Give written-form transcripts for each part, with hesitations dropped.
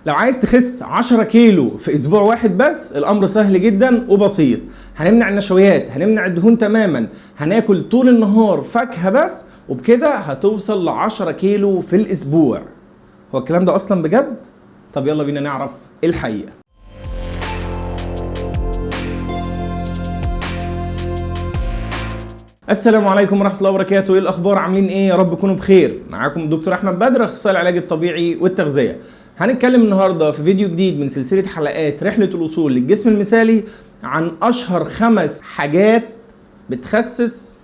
لو عايز تخس 10 كيلو في اسبوع واحد بس، الامر سهل جدا وبسيط. هنمنع النشويات، هنمنع الدهون تماما، هناكل طول النهار فاكهة بس، وبكده هتوصل ل 10 كيلو في الاسبوع. هو الكلام ده اصلا بجد؟ طب يلا بينا نعرف الحقيقة. السلام عليكم ورحمة الله وبركاته. ايه الاخبار؟ عاملين ايه؟ يا رب تكونوا بخير. معاكم الدكتور احمد بدر، اخصائي العلاج الطبيعي والتغذية. هنتكلم النهارده في فيديو جديد من سلسلة حلقات رحلة الوصول للجسم المثالي عن اشهر 5 حاجات بتخسس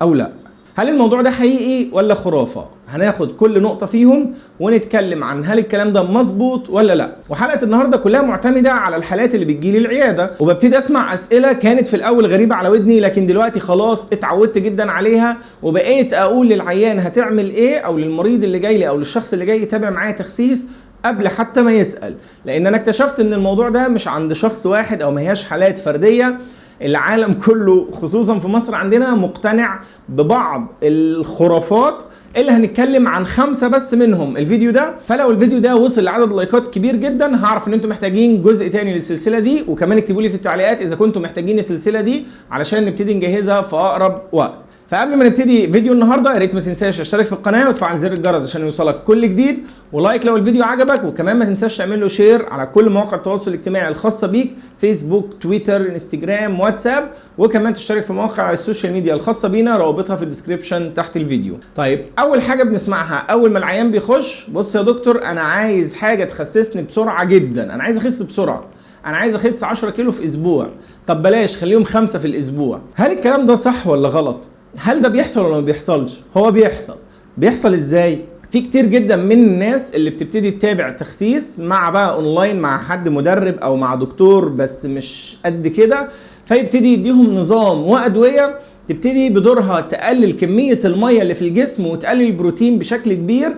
او لا. هل الموضوع ده حقيقي ولا خرافة؟ هناخد كل نقطة فيهم ونتكلم عن هل الكلام ده مظبوط ولا لا. وحلقة النهاردة كلها معتمدة على الحالات اللي بتجيلي العيادة، وببتدي اسمع اسئلة كانت في الاول غريبة على ودني، لكن دلوقتي خلاص اتعودت جدا عليها، وبقيت اقول للعيان هتعمل ايه، او للمريض اللي جاي لي او للشخص اللي جاي يتابع معايا تخسيس قبل حتى ما يسأل. لان انا اكتشفت ان الموضوع ده مش عند شخص واحد او ما هياش حالات فردية. العالم كله خصوصا في مصر عندنا مقتنع ببعض الخرافات اللي هنتكلم عن 5 بس منهم الفيديو ده. فلو الفيديو ده وصل لعدد لايكات كبير جدا، هعرف ان انتم محتاجين جزء تاني للسلسلة دي، وكمان اكتبوا لي في التعليقات اذا كنتم محتاجين السلسلة دي علشان نبتدي نجهزها في اقرب وقت. فقبل ما نبتدي فيديو النهارده، يا ريت ما تنساش تشترك في القناه وتفعل زر الجرس عشان يوصلك كل جديد، ولايك لو الفيديو عجبك، وكمان ما تنساش تعمل له شير على كل مواقع التواصل الاجتماعي الخاصه بيك، فيسبوك، تويتر، انستجرام، واتساب، وكمان تشترك في مواقع السوشيال ميديا الخاصه بينا، روابطها في الديسكريبشن تحت الفيديو. طيب، اول حاجه بنسمعها اول ما العيان بيخش: بص يا دكتور، انا عايز حاجه تخسسني بسرعه جدا، انا عايز اخس بسرعه، انا عايز اخس 10 كيلو في اسبوع. طب بلاش، خليهم 5 في الاسبوع. هل الكلام ده صح ولا غلط؟ هل ده بيحصل ولا ما بيحصلش؟ هو بيحصل ازاي؟ في كتير جدا من الناس اللي بتبتدي تتابع تخسيس مع بقى اونلاين مع حد مدرب او مع دكتور بس مش قد كده، فيبتدي يديهم نظام وادوية تبتدي بدورها تقلل كمية المية اللي في الجسم وتقلل البروتين بشكل كبير.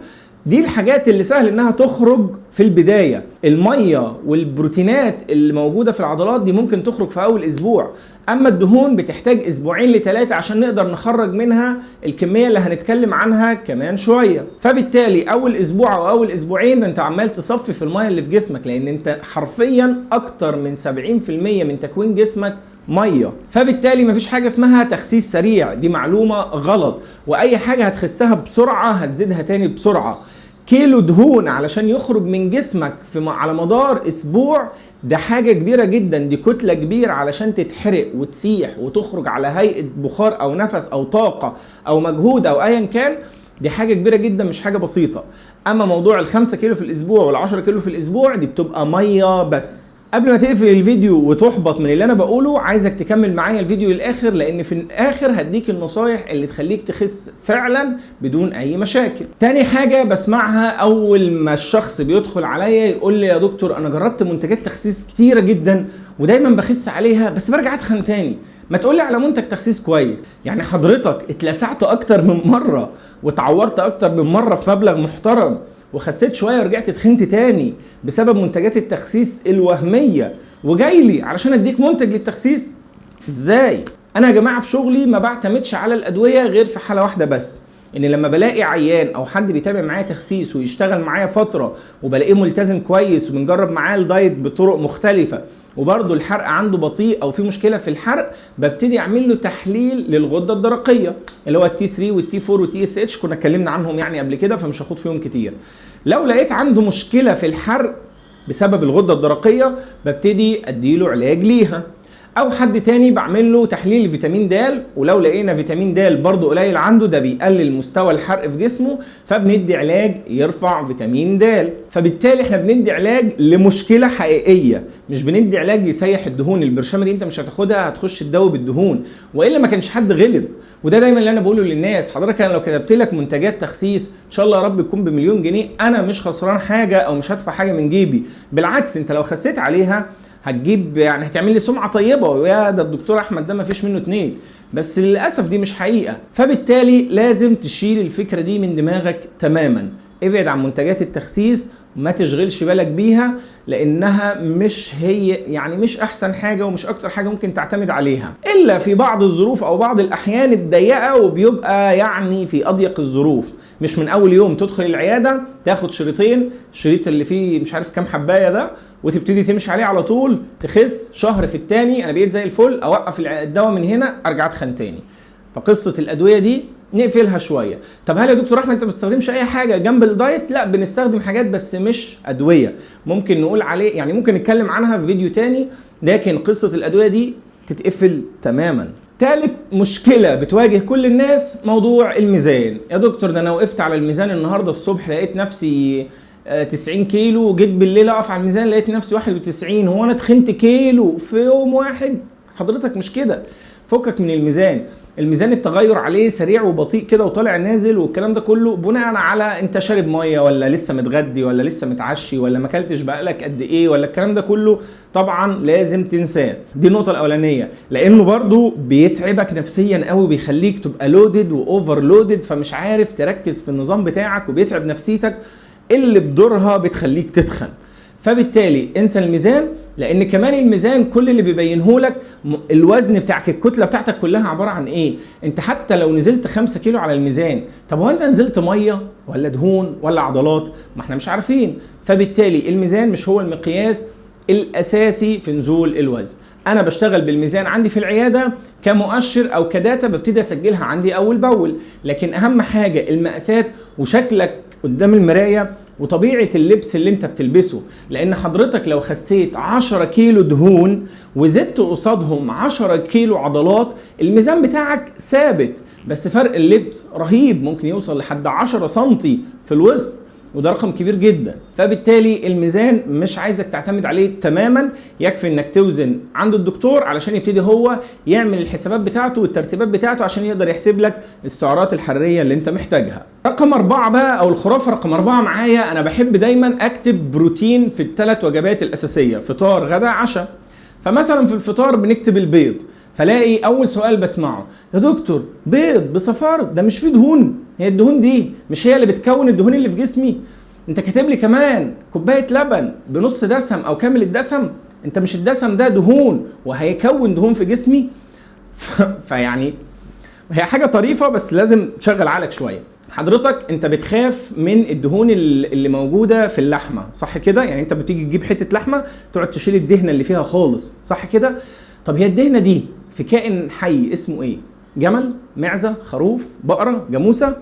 دي الحاجات اللي سهل انها تخرج في البداية. المية والبروتينات اللي موجودة في العضلات دي ممكن تخرج في اول اسبوع، اما الدهون بتحتاج 2 ل3 عشان نقدر نخرج منها الكمية اللي هنتكلم عنها كمان شوية. فبالتالي اول اسبوع او اول اسبوعين انت عمال تصفي في المية اللي في جسمك، لان انت حرفيا اكتر من 70% من تكوين جسمك ميه. فبالتالي مفيش حاجه اسمها تخسيس سريع، دي معلومه غلط، واي حاجه هتخسها بسرعه هتزيدها تاني بسرعه. كيلو دهون علشان يخرج من جسمك على مدار اسبوع، ده حاجه كبيره جدا، دي كتله كبيره علشان تتحرق وتسيح وتخرج على هيئه بخار او نفس او طاقه او مجهود او ايا كان. دي حاجه كبيره جدا، مش حاجه بسيطه. اما موضوع ال5 كيلو في الاسبوع وال10 كيلو في الاسبوع، دي بتبقى ميه بس. قبل ما تقفل الفيديو وتحبط من اللي انا بقوله، عايزك تكمل معايا الفيديو للاخر، لان في الاخر هديك النصايح اللي تخليك تخس فعلا بدون اي مشاكل. تاني حاجة بسمعها اول ما الشخص بيدخل عليا يقول لي: يا دكتور، انا جربت منتجات تخسيس كتيرة جدا ودايما بخس عليها بس برجع اتخن تاني، ما تقولي على منتج تخسيس كويس. يعني حضرتك اتلسعت اكتر من مرة وتعورت اكتر من مرة في مبلغ محترم، وخسيت شويه ورجعت اتخنت تاني بسبب منتجات التخسيس الوهميه، وجاي لي علشان اديك منتج للتخسيس؟ ازاي؟ انا يا جماعه في شغلي ما بعتمدش على الادويه غير في حاله واحده بس، ان لما بلاقي عيان او حد بيتابع معايا تخسيس ويشتغل معايا فتره وبلاقيه ملتزم كويس وبنجرب معاه الدايت بطرق مختلفه وبرضه الحرق عنده بطيء او في مشكله في الحرق، ببتدي اعمل له تحليل للغده الدرقيه اللي هو التي 3 والتي 4 والتي اس اتش، كنا اتكلمنا عنهم يعني قبل كده فمش هاخد فيهم كتير. لو لقيت عنده مشكله في الحرق بسبب الغده الدرقيه، ببتدي اديله علاج ليها. او حد تاني بعمل له تحليل فيتامين د، ولو لقينا فيتامين د برضه قليل عنده، ده بيقلل مستوى الحرق في جسمه، فبندي علاج يرفع فيتامين د. فبالتالي احنا بندي علاج لمشكله حقيقيه، مش بندي علاج يسيح الدهون. البرشامه دي انت مش هتاخدها هتخش تدوب الدهون، والا ما كانش حد غلب. وده دايما اللي انا بقوله للناس: حضرتك انا لو كتبت لك منتجات تخسيس ان شاء الله يا رب تكون ب1,000,000 جنيه، انا مش خسران حاجه او مش هدفع حاجه من جيبي، بالعكس انت لو خسيت عليها هتجيب يعني هتعمل لي سمعه طيبه، ويا ده الدكتور احمد ده ما فيش منه اتنين. بس للاسف دي مش حقيقه. فبالتالي لازم تشيل الفكره دي من دماغك تماما. ابعد عن منتجات التخسيس وما تشغلش بالك بيها، لانها مش هي يعني مش احسن حاجه ومش اكتر حاجه ممكن تعتمد عليها الا في بعض الظروف او بعض الاحيان الضيقه، وبيبقى يعني في اضيق الظروف. مش من اول يوم تدخل العياده تاخد شريطين، الشريط اللي فيه مش عارف كام حبايه ده، وتبتدي تمشي عليه على طول تخس شهر في التاني انا بقيت زي الفل، اوقف الدواء من هنا ارجع اتخن تاني. فقصه الادويه دي نقفلها شويه. طب هل يا دكتور احمد انت ما بتستخدمش اي حاجه جنب الدايت؟ لا، بنستخدم حاجات بس مش ادويه، ممكن نقول عليه يعني ممكن نتكلم عنها في فيديو تاني، لكن قصه الادويه دي تتقفل تماما. ثالث مشكله بتواجه كل الناس موضوع الميزان. يا دكتور ده انا وقفت على الميزان النهارده الصبح لقيت نفسي 90 كيلو، وجيت بالليل اقف على الميزان لقيت نفسي 91. هو انا تخنت كيلو في يوم واحد؟ حضرتك مش كده، فكك من الميزان. الميزان التغير عليه سريع وبطيء كده وطالع نازل والكلام ده كله بناء على انت شارب ميه ولا لسه متغدي ولا لسه متعشي ولا ما اكلتش بقالك قد ايه ولا الكلام ده كله، طبعا لازم تنساه. دي النقطه الاولانيه، لانه برضو بيتعبك نفسيا قوي، بيخليك تبقى لودد واوفر لودد، فمش عارف تركز في النظام بتاعك وبيتعب نفسيتك اللي بدورها بتخليك تتخن. فبالتالي انسى الميزان، لان كمان الميزان كل اللي بيبينه لك الوزن بتاعك، الكتله بتاعتك كلها عباره عن ايه. انت حتى لو نزلت 5 كيلو على الميزان، طب هو انت نزلت ميه ولا دهون ولا عضلات؟ ما احنا مش عارفين. فبالتالي الميزان مش هو المقياس الاساسي في نزول الوزن. انا بشتغل بالميزان عندي في العياده كمؤشر او كداتا ببتدي اسجلها عندي اول باول، لكن اهم حاجه المقاسات وشكلك قدام المرايه وطبيعة اللبس اللي انت بتلبسه. لان حضرتك لو خسيت 10 كيلو دهون وزدت قصادهم 10 كيلو عضلات، الميزان بتاعك ثابت، بس فرق اللبس رهيب، ممكن يوصل لحد 10 سنتي في الوسط، وده رقم كبير جدا. فبالتالي الميزان مش عايزك تعتمد عليه تماما، يكفي انك توزن عند الدكتور علشان يبتدي هو يعمل الحسابات بتاعته والترتيبات بتاعته عشان يقدر يحسب لك السعرات الحرارية اللي انت محتاجها. رقم 4 بقى، او الخرافة رقم 4 معايا، انا بحب دايما اكتب بروتين في ال3 وجبات الاساسية، فطار غدا عشاء. فمثلا في الفطار بنكتب البيض، فلاقي اول سؤال بسمعه، يا دكتور بيض بصفار ده مش فيه دهون؟ هي الدهون دي مش هي اللي بتكون الدهون اللي في جسمي؟ انت كاتب لي كمان كوبايه لبن بنص دسم او كامل الدسم، انت مش الدسم ده دهون وهيكون دهون في جسمي؟ فيعني هي حاجه طريفه بس لازم تشغل عقلك شويه. حضرتك انت بتخاف من الدهون اللي موجوده في اللحمه، صح كده؟ يعني انت بتيجي تجيب حته لحمه تقعد تشيل الدهنه اللي فيها خالص، صح كده؟ طب هي الدهنه دي في كائن حي اسمه ايه؟ جمل، معزه، خروف، بقره، جاموسه؟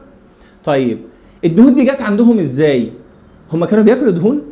طيب الدهون دي جت عندهم ازاي؟ هما كانوا بياكلوا دهون؟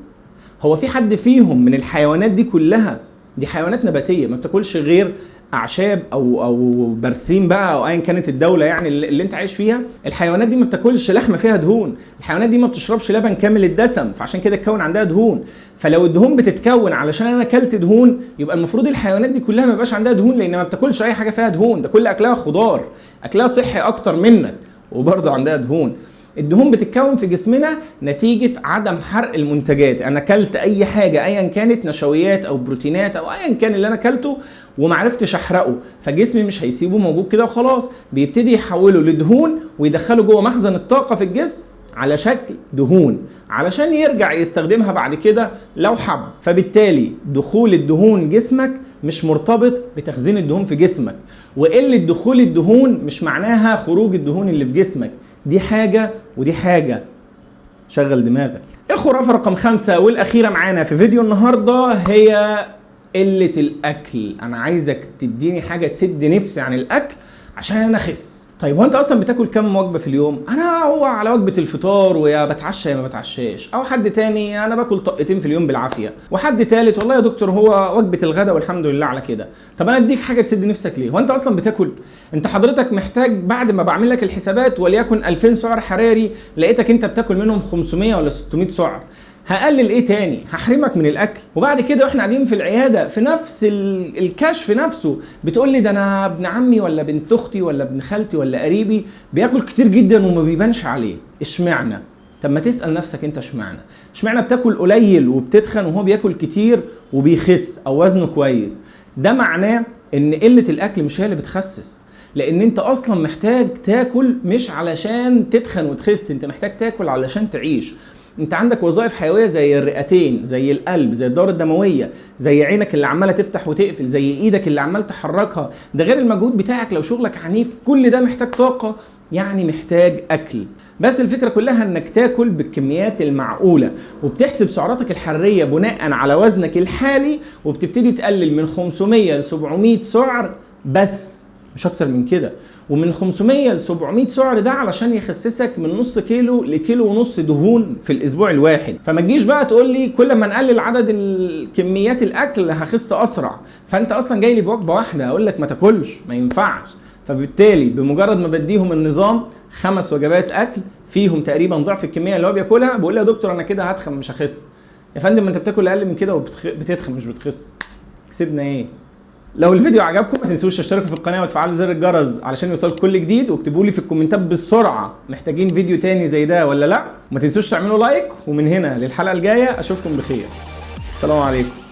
هو في حد فيهم من الحيوانات دي كلها، دي حيوانات نباتيه ما بتاكلش غير اعشاب او برسيم بقى او ايا كانت الدوله يعني اللي انت عايش فيها، الحيوانات دي ما بتاكلش لحمه فيها دهون، الحيوانات دي ما بتشربش لبن كامل الدسم، فعشان كده اتكون عندها دهون. فلو الدهون بتتكون علشان انا اكلت دهون، يبقى المفروض الحيوانات دي كلها ما يبقاش عندها دهون، لان ما بتاكلش اي حاجه فيها دهون، ده كل اكلها خضار، اكلها صحي اكتر منك وبرضه عندها دهون. الدهون بتتكون في جسمنا نتيجة عدم حرق المنتجات. انا اكلت اي حاجة ايا كانت، نشويات او بروتينات او ايا كان اللي انا اكلته ومعرفتش احرقه، فجسمي مش هيسيبه موجود كده وخلاص، بيبتدي يحوله لدهون ويدخله جوه مخزن الطاقة في الجسم على شكل دهون علشان يرجع يستخدمها بعد كده لو حب. فبالتالي دخول الدهون جسمك مش مرتبط بتخزين الدهون في جسمك، وقلة دخول الدهون مش معناها خروج الدهون اللي في جسمك، دي حاجة ودي حاجة، شغل دماغك. الخرافة رقم 5 والأخيرة معانا في فيديو النهاردة هي قلة الأكل. أنا عايزك تديني حاجة تسد نفسي عن الأكل عشان أنا أخس. طيب هو انت اصلا بتاكل كام وجبه في اليوم؟ انا هو على وجبه الفطار ويا بتعشى يا ما بتعشاش، او حد تاني انا باكل طقتين في اليوم بالعافيه، وحد تالت والله يا دكتور هو وجبه الغداء والحمد لله على كده. طب انا اديك حاجه تسد نفسك ليه؟ هو انت اصلا بتاكل؟ انت حضرتك محتاج بعد ما بعمل لك الحسابات وليكن 2000 سعر حراري، لقيتك انت بتاكل منهم 500 ولا 600 سعر، هقلل ايه تاني؟ هحرمك من الاكل. وبعد كده واحنا قاعدين في العياده في نفس الكشف نفسه بتقول لي ده انا ابن عمي ولا بنت اختي ولا ابن خالتي ولا قريبي بياكل كتير جدا وما بيبانش عليه، اشمعنى؟ طب ما تسال نفسك انت اشمعنى بتاكل قليل وبتتخن وهو بياكل كتير وبيخس او وزنه كويس؟ ده معناه ان قله الاكل مش هي اللي بتخسس، لان انت اصلا محتاج تاكل مش علشان تتخن وتخس، انت محتاج تاكل علشان تعيش. انت عندك وظائف حيويه زي الرئتين، زي القلب، زي الدوره الدمويه، زي عينك اللي عماله تفتح وتقفل، زي ايدك اللي عمال تحركها، ده غير المجهود بتاعك لو شغلك عنيف، كل ده محتاج طاقه يعني محتاج اكل. بس الفكره كلها انك تاكل بالكميات المعقوله، وبتحسب سعراتك الحراريه بناء على وزنك الحالي، وبتبتدي تقلل من 500 ل 700 سعر بس، مش اكتر من كده. ومن 500 ل 700 سعر ده علشان يخسسك من نص كيلو لكيلو ونص دهون في الاسبوع الواحد. فما تجيش بقى تقول لي كل ما نقلل عدد الكميات الاكل هخس اسرع، فانت اصلا جاي لي بوجبه واحده اقول لك ما تاكلش، ما ينفعش. فبالتالي بمجرد ما بديهم النظام 5 وجبات اكل فيهم تقريبا ضعف الكميه اللي هو بياكلها، بقول له يا دكتور انا كده هتخن مش هخس. يا فندم ما انت بتاكل اقل من كده وبتتخن مش بتخس، كسبنا ايه؟ لو الفيديو عجبكم ما تنسوش تشتركوا في القناه وتفعلوا زر الجرس علشان يوصلكم كل جديد، واكتبوا لي في الكومنتات بالسرعه محتاجين فيديو تاني زي ده ولا لا. وما تنسوش تعملوا لايك، ومن هنا للحلقه الجايه اشوفكم بخير. السلام عليكم.